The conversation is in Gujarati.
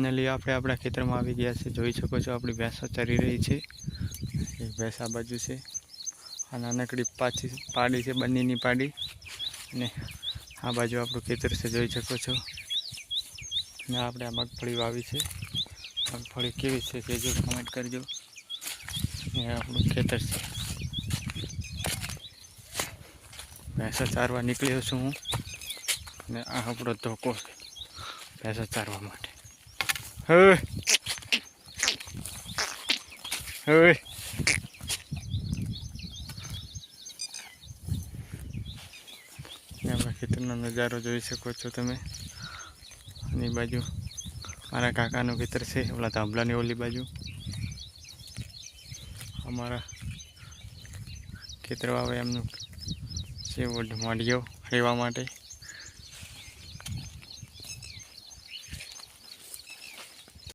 ફાઇનલી આપણે આપણા ખેતરમાં આવી ગયા છે। જોઈ શકો છો આપણી ભેંસો ચરી રહી છે। એક ભેંસ આ બાજુ છે, આ નાનકડી પાછી પાડી છે, બંનેની પાડી, અને આ બાજુ આપણું ખેતર છે, જોઈ શકો છો। ને આપણે આ મગફળી વાવી છે। મગફળી કેવી છે તે જો કમેન્ટ કરજો। ને આપણું ખેતર છે, ભેંસો ચારવા નીકળ્યો છું હું, ને આ આપણો ધોકો છે ભેંસો ચારવા માટે। હવે હવે આપણા ખેતરનો નજારો જોઈ શકો છો તમે। આની બાજુ મારા કાકાનું ખેતર છે, ઓલા ધાંભલાની ઓલી બાજુ અમારા ખેતર વાવે એમનું છે, મોઢિયો રહેવા માટે।